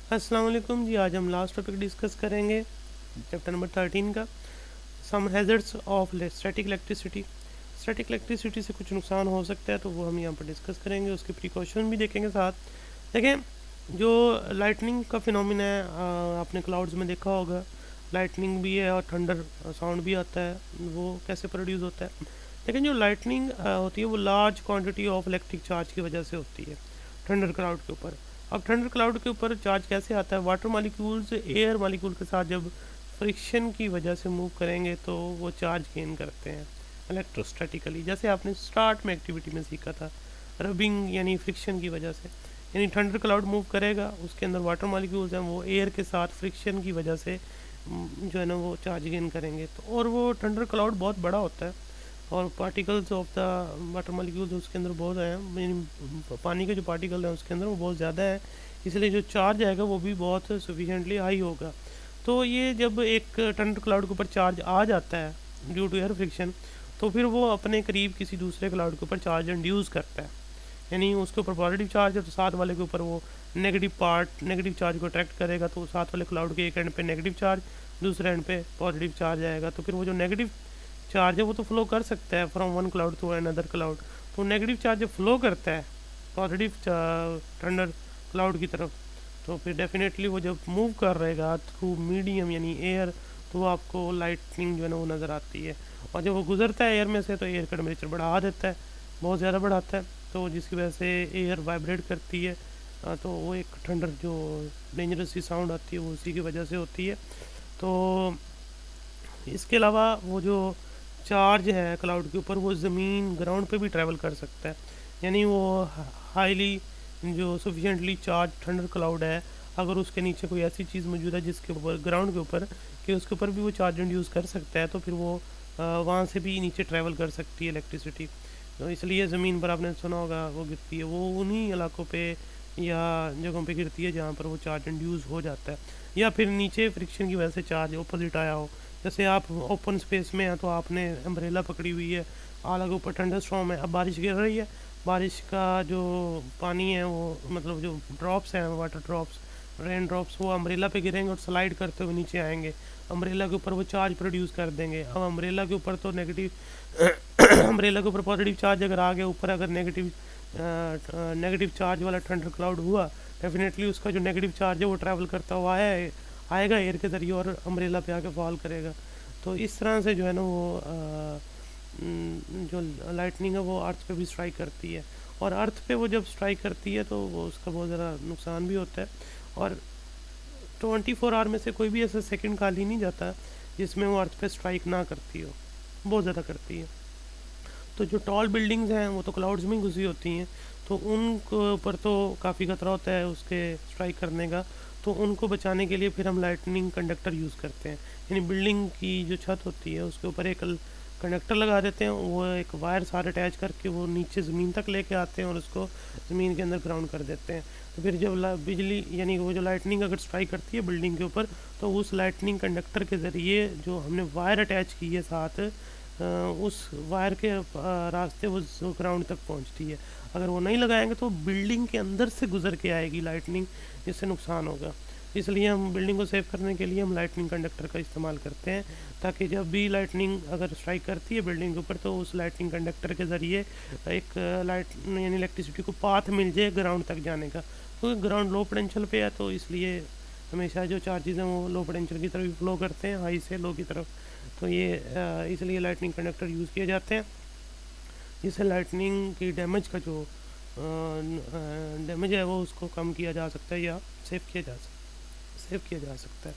अस्सलाम वालेकुम जी। आज हम लास्ट टॉपिक डिस्कस करेंगे चैप्टर नंबर 13 का, some hazards of static electricity. Static electricity से कुछ नुकसान हो सकता है, तो वो हम यहाँ पर डिस्कस करेंगे, उसके प्रिकॉशन भी देखेंगे साथ। देखें, जो लाइटनिंग का फिनोमिना है, आपने क्लाउड्स में देखा होगा, लाइटनिंग भी है और थंडर साउंड भी आता है। वो कैसे प्रोड्यूस होता है? लेकिन जो लाइटनिंग होती है वो large quantity of electric charge की वजह से होती है थंडर क्लाउड के ऊपर। अब थंडर क्लाउड के ऊपर चार्ज कैसे आता है? वाटर मालिक्यूल्स एयर मालिक्यूल के साथ जब फ्रिक्शन की वजह से मूव करेंगे तो वो चार्ज गेन करते हैं इलेक्ट्रोस्टैटिकली। जैसे आपने स्टार्ट में एक्टिविटी में सीखा था, रबिंग यानी फ्रिक्शन की वजह से। यानी थंडर क्लाउड मूव करेगा, उसके अंदर वाटर मालिक्यूल्स हैं, वो एयर के साथ फ्रिक्शन की वजह से जो है ना वो चार्ज गेन करेंगे। तो और वो थंडर क्लाउड बहुत बड़ा होता है और particles of the water molecules उसके अंदर बहुत हैं, यानी पानी के जो पार्टिकल हैं उसके अंदर वो बहुत ज़्यादा है, इसलिए जो चार्ज आएगा वो भी बहुत सफिशेंटली हाई होगा। तो ये जब एक थंडर क्लाउड के ऊपर चार्ज आ जाता है ड्यू टू एयर फ्रिक्शन, तो फिर वो अपने करीब किसी दूसरे क्लाउड के ऊपर चार्ज इंड्यूस करता है। यानी उसके ऊपर पॉजिटिव चार्ज है तो साथ वाले के ऊपर वो नेगेटिव चार्ज को अट्रैक्ट करेगा, तो साथ वाले क्लाउड के एक एंड पे नेगेटिव चार्ज, दूसरे एंड पे पॉजिटिव चार्ज आएगा। तो फिर वो जो नेगेटिव चार्ज है वो तो फ्लो कर सकता है from one cloud to another cloud. तो नेगेटिव चार्ज जब फ्लो करता है पॉजिटिव थंडर क्लाउड की तरफ, तो फिर डेफिनेटली वो जब मूव कर रहेगा थ्रू मीडियम यानी एयर, तो वो आपको लाइटनिंग जो है ना वो नज़र आती है। और जब वो गुजरता है एयर में से तो एयर का टेम्परेचर बढ़ा देता है, बहुत ज़्यादा बढ़ाता है, तो जिसकी वजह से एयर वाइब्रेट करती है। तो वो एक थंडर जो डेंजरस सी साउंड आती है वो उसी की वजह से होती है। तो इसके अलावा वो जो चार्ज है क्लाउड के ऊपर वो ज़मीन ग्राउंड पे भी ट्रैवल कर सकता है। यानी वो हाईली जो सफिशेंटली चार्ज थंडर क्लाउड है, अगर उसके नीचे कोई ऐसी चीज़ मौजूद है जिसके ऊपर ग्राउंड के ऊपर कि उसके ऊपर भी वो चार्ज इंड्यूस कर सकता है, तो फिर वो वहाँ से भी नीचे ट्रैवल कर सकती है इलेक्ट्रिसिटी। तो इसलिए ज़मीन पर आपने सुना होगा वो गिरती है, वो उन्हीं इलाकों पे या जगहों पे गिरती है जहाँ पर वो चार्ज इंड्यूस हो जाता है, या फिर नीचे फ्रिक्शन की वजह से चार्ज अपोजिट आया हो। जैसे आप ओपन स्पेस में हैं तो आपने अम्ब्रेला पकड़ी हुई है, अलग ऊपर ठंडा स्टॉर्म है, अब बारिश गिर रही है, बारिश का जो पानी है वो मतलब जो ड्रॉप्स हैं वाटर ड्रॉप्स, रेन ड्रॉप्स, वो अम्ब्रेला पे गिरेंगे और स्लाइड करते हुए नीचे आएंगे, अम्ब्रेला के ऊपर वो चार्ज प्रोड्यूस कर देंगे। अब अम्ब्रेला के ऊपर तो नेगेटिव अम्ब्रेला के ऊपर पॉजिटिव चार्ज अगर आ गया, ऊपर अगर नेगेटिव चार्ज वाला थंडर क्लाउड हुआ, डेफिनेटली उसका जो नेगेटिव चार्ज है वो ट्रैवल करता हुआ आएगा एयर के ज़रिए और अम्ब्रेला पे आके फॉल करेगा। तो इस तरह से जो है ना वो जो लाइटनिंग है वो अर्थ पे भी स्ट्राइक करती है, और अर्थ पे वो जब स्ट्राइक करती है तो वो उसका बहुत ज़्यादा नुकसान भी होता है। और 24 आवर में से कोई भी ऐसा सेकंड खाली नहीं जाता जिसमें वो अर्थ पे स्ट्राइक ना करती हो, बहुत ज़्यादा करती है। तो जो टॉल बिल्डिंग्स हैं वो तो क्लाउड्स में घुसी होती हैं, तो उनके ऊपर तो काफ़ी खतरा होता है उसके स्ट्राइक करने का। तो उनको बचाने के लिए फिर हम लाइटनिंग कंडक्टर यूज़ करते हैं। यानी बिल्डिंग की जो छत होती है उसके ऊपर एक कंडक्टर लगा देते हैं, वो एक वायर सारे अटैच करके वो नीचे ज़मीन तक लेके आते हैं और उसको ज़मीन के अंदर ग्राउंड कर देते हैं। तो फिर जब बिजली यानी वो जो लाइटनिंग अगर स्ट्राइक करती है बिल्डिंग के ऊपर, तो उस लाइटनिंग कंडक्टर के ज़रिए जो हमने वायर अटैच की है साथ, उस वायर के रास्ते वो ग्राउंड तक पहुंचती है। अगर वो नहीं लगाएंगे तो बिल्डिंग के अंदर से गुजर के आएगी लाइटनिंग, जिससे नुकसान होगा। इसलिए हम बिल्डिंग को सेव करने के लिए हम लाइटनिंग कंडक्टर का इस्तेमाल करते हैं, ताकि जब भी लाइटनिंग अगर स्ट्राइक करती है बिल्डिंग के ऊपर तो उस लाइटनिंग कंडक्टर के ज़रिए एक लाइट यानी इलेक्ट्रिसिटी को पाथ मिल जाए ग्राउंड तक जाने का। क्योंकि ग्राउंड लो पोटेंशियल पे है, तो इसलिए हमेशा जो चार्जेस हैं वो लो पोटेंशियल की तरफ फ्लो करते हैं, हाई से लो की तरफ। तो ये इसलिए लाइटनिंग कंडक्टर यूज़ किए जाते हैं, जिससे लाइटनिंग की डैमेज का जो डैमेज है वो उसको कम किया जा सकता है या सेव किया जा सकता है।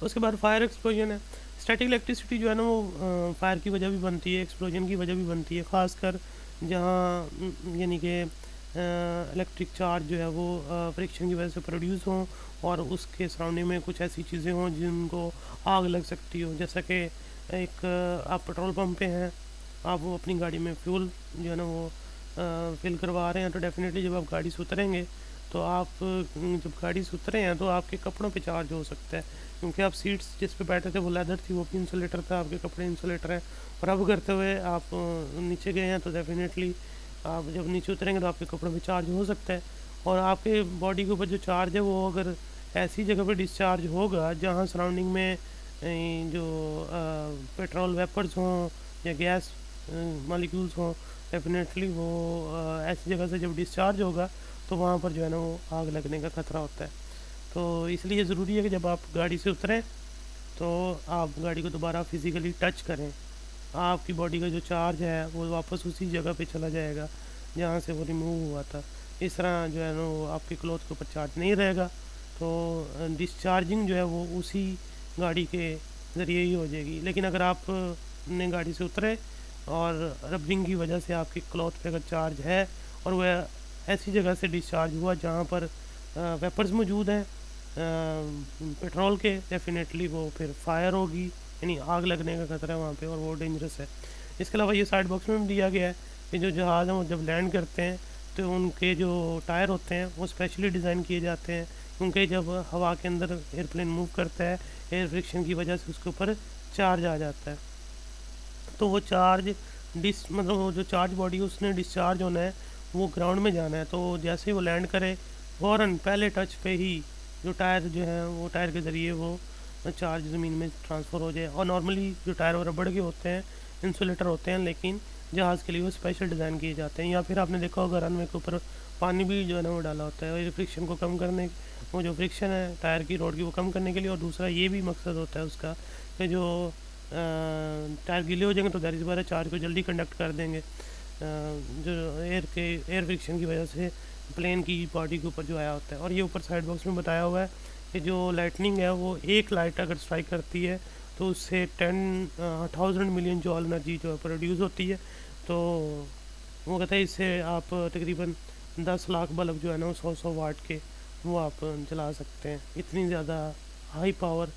उसके बाद फायर एक्सप्लोजन है। स्टैटिक इलेक्ट्रिसिटी जो है ना वो फायर की वजह भी बनती है, एक्सप्लोजन की वजह भी बनती है, ख़ासकर जहाँ यानी कि इलेक्ट्रिक चार्ज जो है वो फ्रिक्शन की वजह से प्रोड्यूस हों और उसके सराउंडिंग में कुछ ऐसी चीज़ें हों जिनको आग लग सकती हो। जैसा कि एक आप पेट्रोल पंप पे हैं, आप वो अपनी गाड़ी में फ्यूल जो है ना वो फिल करवा रहे हैं, तो डेफिनेटली जब आप गाड़ी से उतरेंगे तो आप जब गाड़ी से उतरे हैं तो आपके कपड़ों पे चार्ज हो सकता है, क्योंकि आप सीट्स जिस पे बैठे थे वो लेदर थी, वो भी इंसुलेटर था, आपके कपड़े इंसुलेटर हैं। और अब करते हुए आप नीचे गए हैं तो डेफिनेटली आप जब नीचे उतरेंगे तो आपके कपड़ों पे चार्ज हो सकता है। और आपके बॉडी के ऊपर जो चार्ज है वो अगर ऐसी जगह पे डिस्चार्ज होगा जहाँ सराउंडिंग में जो पेट्रोल वेपर्स हों या गैस मॉलिक्यूल्स हों, डेफिनेटली वो ऐसी जगह से जब डिस्चार्ज होगा तो वहाँ पर जो है ना वो आग लगने का खतरा होता है। तो इसलिए ज़रूरी है कि जब आप गाड़ी से उतरें तो आप गाड़ी को दोबारा फिज़िकली टच करें। आपकी बॉडी का जो चार्ज है वो वापस उसी जगह पे चला जाएगा जहाँ से वो रिमूव हुआ था। इस तरह जो है ना वो आपके क्लॉथ के ऊपर चार्ज नहीं रहेगा, तो डिस्चार्जिंग जो है वो उसी गाड़ी के ज़रिए ही हो जाएगी। लेकिन अगर आप ने गाड़ी से उतरे और रबरिंग की वजह से आपके क्लॉथ पे अगर चार्ज है और वह ऐसी जगह से डिस्चार्ज हुआ जहाँ पर वेपर्स मौजूद हैं पेट्रोल के, डेफिनेटली वो फिर फायर होगी, यानी आग लगने का खतरा है वहाँ पे और वो डेंजरस है। इसके अलावा ये साइड बॉक्स में भी दिया गया है कि जो जहाज़ हैं वो जब लैंड करते हैं तो उनके जो टायर होते हैं वो स्पेशली डिज़ाइन किए जाते हैं, क्योंकि जब हवा के अंदर एयरप्लेन मूव करता है एयर फ्रिक्शन की वजह से उसके ऊपर चार्ज आ जाता है। तो वो चार्ज मतलब वो जो चार्ज बॉडी उसने डिस्चार्ज होना है, वो ग्राउंड में जाना है। तो जैसे ही वो लैंड करे फ़ौरन पहले टच पे ही जो टायर जो है वो टायर के ज़रिए वो चार्ज ज़मीन में ट्रांसफ़र हो जाए। और नॉर्मली जो टायर और रबड़ के होते हैं इंसुलेटर होते हैं, लेकिन जहाज़ के लिए वो स्पेशल डिज़ाइन किए जाते हैं। या फिर आपने देखा होगा रनवे के ऊपर पानी भी जो है ना वो डाला होता है, और फ्रिक्शन को कम करने, वो जो फ्रिक्शन है टायर की रोड की वो कम करने के लिए। और दूसरा ये भी मकसद होता है उसका कि जो टायर गीले हो जाएंगे तो दैट इज़ वाई चार्ज को जल्दी कंडक्ट कर देंगे, जो एयर फ्रिक्शन की वजह से प्लेन की बॉडी के ऊपर जो आया होता है। और ये ऊपर साइड बॉक्स में बताया हुआ है कि जो लाइटनिंग है वो एक लाइट अगर स्ट्राइक करती है तो उससे 10,000 मिलियन जॉल एनर्जी जो है प्रोड्यूस होती है। तो वो कहता है इससे आप तकरीबन 10 लाख बल्ब जो है ना वो 100 वाट के वो आप जला सकते हैं। इतनी ज़्यादा हाई पावर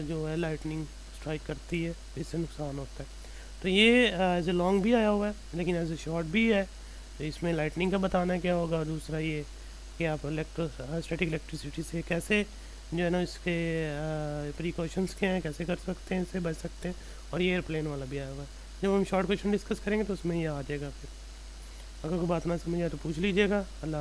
जो है लाइटनिंग स्ट्राइक करती है, इससे नुकसान होता है। तो ये एज ए लॉन्ग भी आया हुआ है लेकिन एज ए शॉर्ट भी है। तो इसमें लाइटनिंग का बताना क्या होगा, दूसरा ये कि आप स्टैटिक इलेक्ट्रिसिटी से कैसे जो है ना इसके प्रिकॉशंस क्या हैं, कैसे कर सकते हैं, इससे बच सकते हैं। और ये एयरप्लेन वाला भी आया हुआ है। जब हम शॉर्ट क्वेश्चन डिस्कस करेंगे तो उसमें ये आ जाएगा। फिर अगर कोई बात ना समझ आए तो पूछ लीजिएगा। अल्लाह।